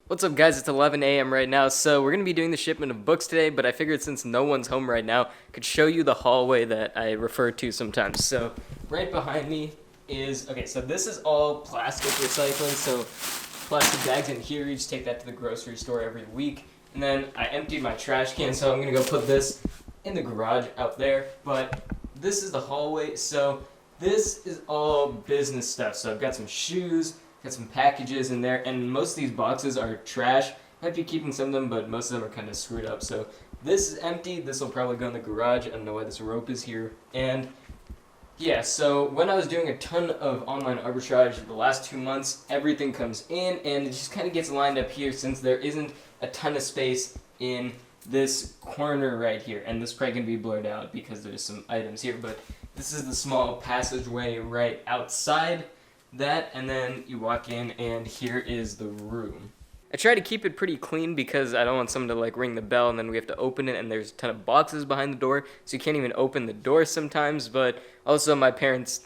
What's up, guys? It's 11 a.m. right now, so we're going to be doing the shipment of books today, but I figured since no one's home right now, I could show you the hallway that I refer to sometimes. So right behind me is, okay, so this is all plastic recycling, so plastic bags in here, you just take that to the grocery store every week. And then I emptied my trash can, so I'm going to go put this in the garage out there, but this is the hallway, so this is all business stuff. So I've got some shoes, got some packages in there, and most of these boxes are trash. Might be keeping some of them, but most of them are kind of screwed up. So this is empty. This will probably go in the garage. I don't know why this rope is here. And yeah, so when I was doing a ton of online arbitrage the last 2 months, everything comes in, and it just kind of gets lined up here since there isn't a ton of space in this corner right here. And this is probably going to be blurred out because there's some items here, but this is the small passageway right outside that, and then you walk in, and here is the room. I try to keep it pretty clean because I don't want someone to like ring the bell and then we have to open it and there's a ton of boxes behind the door, so you can't even open the door sometimes. But also my parents,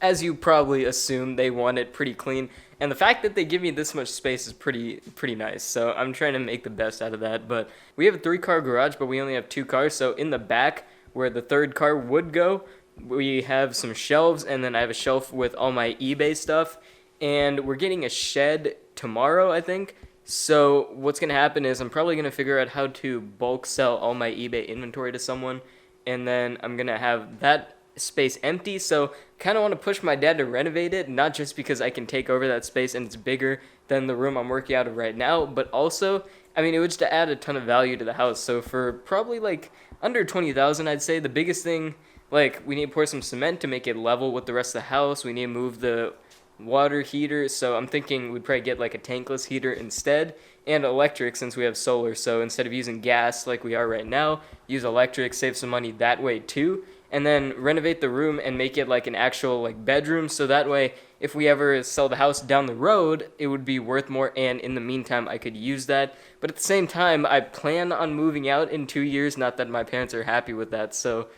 as you probably assume, they want it pretty clean, and the fact that they give me this much space is pretty nice. So I'm trying to make the best out of that. But we have a 3-car garage, but we only have 2 cars, so in the back where the 3rd car would go, we have some shelves, and then I have a shelf with all my eBay stuff, and we're getting a shed tomorrow, I think. So what's going to happen is I'm probably going to figure out how to bulk sell all my eBay inventory to someone, and then I'm going to have that space empty. So kind of want to push my dad to renovate it, not just because I can take over that space and it's bigger than the room I'm working out of right now, but also, I mean, it would just add a ton of value to the house. So for probably like under 20,000, I'd say the biggest thing, like, we need to pour some cement to make it level with the rest of the house. We need to move the water heater, so I'm thinking we'd probably get like a tankless heater instead, and electric since we have solar. So instead of using gas like we are right now, use electric, save some money that way too, and then renovate the room and make it like an actual like bedroom, so that way if we ever sell the house down the road, it would be worth more, and in the meantime I could use that. But at the same time, I plan on moving out in 2 years, not that my parents are happy with that, so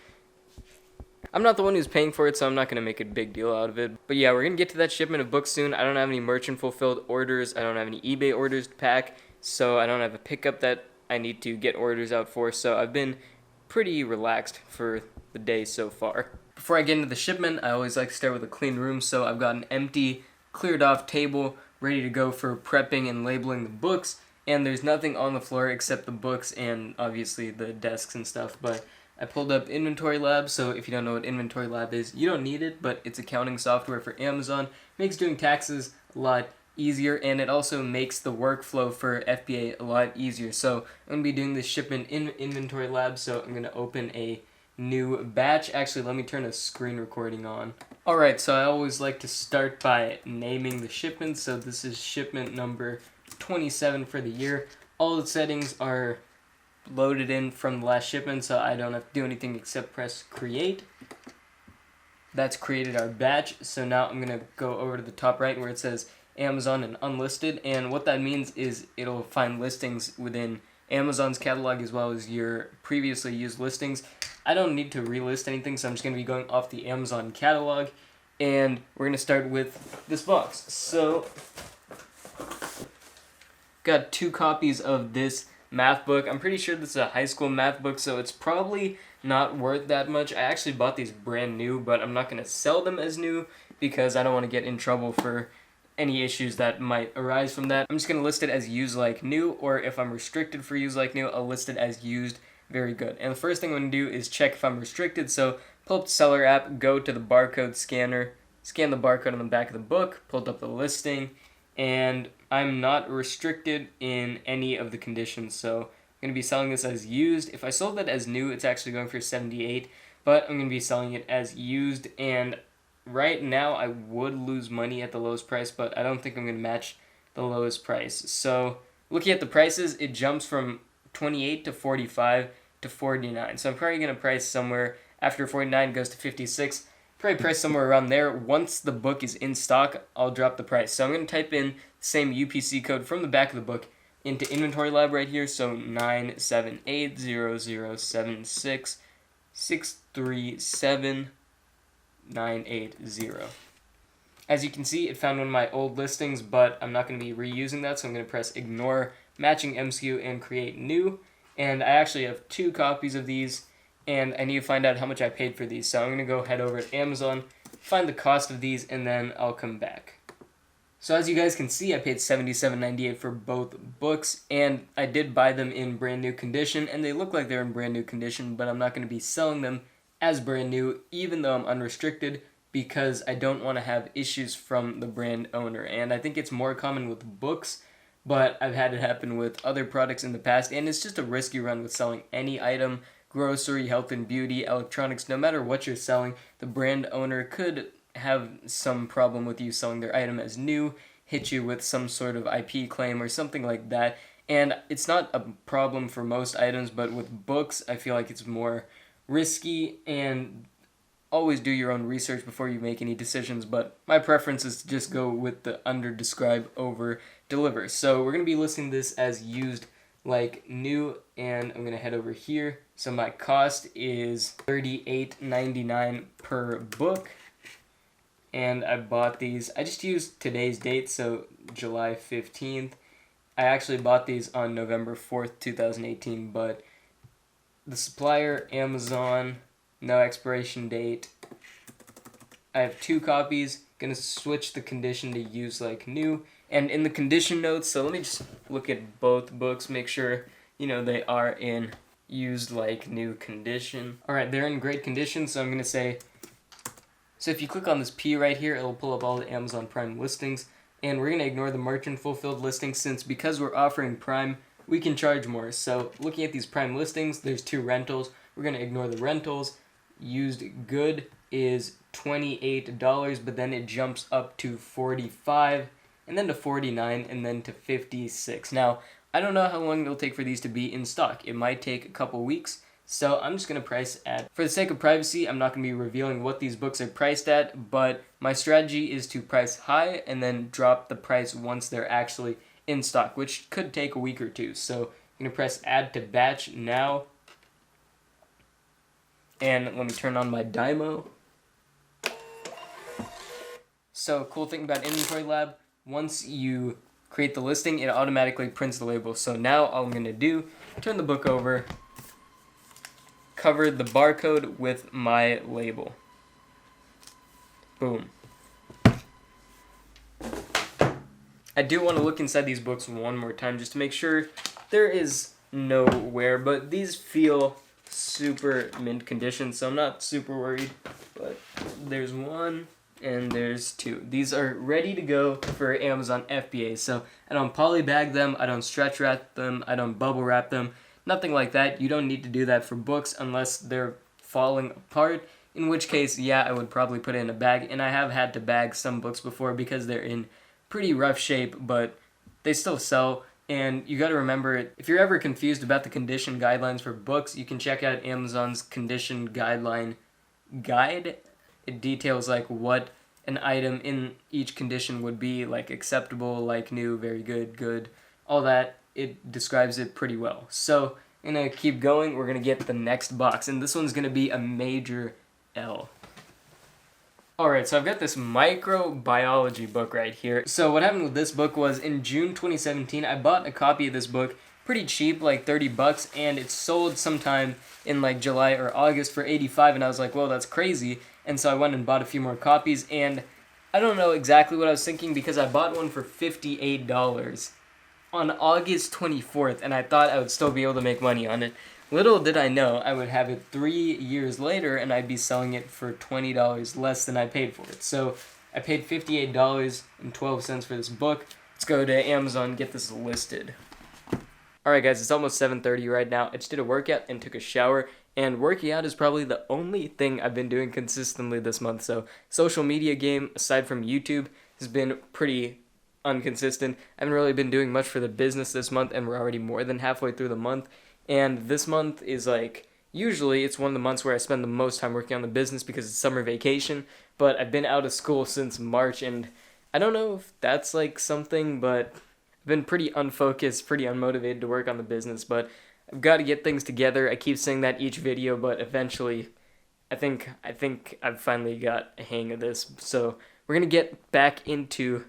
I'm not the one who's paying for it, so I'm not going to make a big deal out of it. But yeah, we're going to get to that shipment of books soon. I don't have any merchant fulfilled orders. I don't have any eBay orders to pack, so I don't have a pickup that I need to get orders out for. So I've been pretty relaxed for the day so far. Before I get into the shipment, I always like to start with a clean room. So I've got an empty, cleared off table ready to go for prepping and labeling the books. And there's nothing on the floor except the books and obviously the desks and stuff. But I pulled up InventoryLab, so if you don't know what InventoryLab is, you don't need it, but it's accounting software for Amazon. Makes doing taxes a lot easier, and it also makes the workflow for FBA a lot easier. So I'm going to be doing this shipment in InventoryLab, so I'm going to open a new batch. Actually, let me turn a screen recording on. Alright, so I always like to start by naming the shipment, so this is shipment number 27 for the year. All the settings are loaded in from the last shipment, so I don't have to do anything except press create. That's created our batch. So now I'm going to go over to the top right where it says Amazon and unlisted, and what that means is it'll find listings within Amazon's catalog as well as your previously used listings. I don't need to relist anything, so I'm just going to be going off the Amazon catalog, and we're going to start with this box. So got 2 copies of this math book. I'm pretty sure this is a high school math book, so it's probably not worth that much. I actually bought these brand new, but I'm not going to sell them as new because I don't want to get in trouble for any issues that might arise from that. I'm just going to list it as used like new, or if I'm restricted for used like new, I'll list it as used very good. And the first thing I'm going to do is check if I'm restricted, so pull up the seller app, go to the barcode scanner, scan the barcode on the back of the book, pulled up the listing, and I'm not restricted in any of the conditions, so I'm going to be selling this as used. If I sold that as new, it's actually going for $78, but I'm going to be selling it as used, and right now I would lose money at the lowest price, but I don't think I'm going to match the lowest price. So looking at the prices, it jumps from 28 to 45 to 49, so I'm probably going to price somewhere after 49 goes to 56. Probably price somewhere around there. Once the book is in stock, I'll drop the price. So I'm going to type in the same UPC code from the back of the book into InventoryLab right here. So 9780076637980. As you can see, it found one of my old listings, but I'm not going to be reusing that, so I'm going to press ignore matching MCU and create new. And I actually have 2 copies of these, and I need to find out how much I paid for these. So I'm going to go head over to Amazon, find the cost of these, and then I'll come back. So as you guys can see, I paid $77.98 for both books, and I did buy them in brand new condition, and they look like they're in brand new condition, but I'm not going to be selling them as brand new, even though I'm unrestricted, because I don't want to have issues from the brand owner. And I think it's more common with books, but I've had it happen with other products in the past, and it's just a risky run with selling any item, grocery, health and beauty, electronics, no matter what you're selling, the brand owner could have some problem with you selling their item as new, hit you with some sort of IP claim or something like that. And it's not a problem for most items, but with books, I feel like it's more risky, and always do your own research before you make any decisions, but my preference is to just go with the under describe over deliver. So we're going to be listing this as used like new, and I'm going to head over here. So my cost is $38.99 per book, and I bought these. I just used today's date, so July 15th. I actually bought these on November 4th, 2018, but the supplier, Amazon, no expiration date. I have 2 copies. Gonna switch the condition to use like new. And in the condition notes, so let me just look at both books, make sure, they are in used like new condition. Alright, they're in great condition, so I'm gonna say, so if you click on this P right here, it'll pull up all the Amazon Prime listings. And we're gonna ignore the merchant fulfilled listings, since because we're offering Prime, we can charge more. So looking at these Prime listings, there's 2 rentals. We're gonna ignore the rentals. Used good is $28, but then it jumps up to $45, and then to $49, and then to $56. Now, I don't know how long it'll take for these to be in stock. It might take a couple weeks, so I'm just going to price at, for the sake of privacy, I'm not going to be revealing what these books are priced at, but my strategy is to price high and then drop the price once they're actually in stock, which could take a week or 2. So I'm going to press add to batch now, and let me turn on my Dymo. So, cool thing about InventoryLab, once you create the listing, it automatically prints the label. So now all I'm going to do, turn the book over, cover the barcode with my label. Boom. I do want to look inside these books one more time just to make sure there is no wear, but these feel super mint condition, so I'm not super worried. But there's 1 and there's 2. These are ready to go for Amazon FBA, so I don't poly bag them, I don't stretch wrap them, I don't bubble wrap them, nothing like that. You don't need to do that for books unless they're falling apart, in which case, yeah, I would probably put it in a bag, and I have had to bag some books before because they're in pretty rough shape, but they still sell. And you got to remember, if you're ever confused about the condition guidelines for books, you can check out Amazon's condition guideline guide. It details like what an item in each condition would be, like acceptable, like new, very good, good, all that. It describes it pretty well. So I'm going to keep going. We're going to get the next box, and this one's going to be a major L. Alright, so I've got this microbiology book right here. So what happened with this book was in June 2017, I bought a copy of this book pretty cheap, like $30, and it sold sometime in like July or August for $85, and I was like, whoa, that's crazy. And so I went and bought a few more copies, and I don't know exactly what I was thinking because I bought one for $58 on August 24th, and I thought I would still be able to make money on it. Little did I know I would have it 3 years later and I'd be selling it for $20 less than I paid for it. So I paid $58.12 for this book. Let's go to Amazon and get this listed. Alright guys, it's almost 7:30 right now. I just did a workout and took a shower, and working out is probably the only thing I've been doing consistently this month. So social media game, aside from YouTube, has been pretty inconsistent. I haven't really been doing much for the business this month, and we're already more than halfway through the month. And this month is like, usually it's one of the months where I spend the most time working on the business because it's summer vacation, but I've been out of school since March, and I don't know if that's like something, but I've been pretty unfocused, pretty unmotivated to work on the business, but I've got to get things together. I keep saying that each video, but eventually I think I've finally got a hang of this. So we're gonna get back into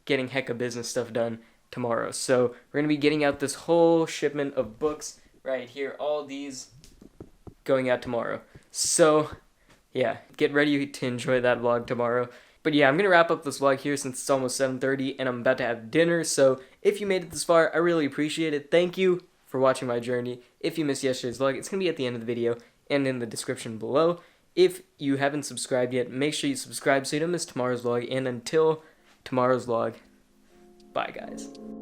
getting hecka business stuff done tomorrow. So we're gonna be getting out this whole shipment of books right here, all these going out tomorrow. So yeah, get ready to enjoy that vlog tomorrow. But yeah, I'm gonna wrap up this vlog here since it's almost 7:30 and I'm about to have dinner. So if you made it this far, I really appreciate it. Thank you for watching my journey. If you missed yesterday's vlog, it's gonna be at the end of the video and in the description below. If you haven't subscribed yet, make sure you subscribe so you don't miss tomorrow's vlog. And until tomorrow's vlog, bye guys.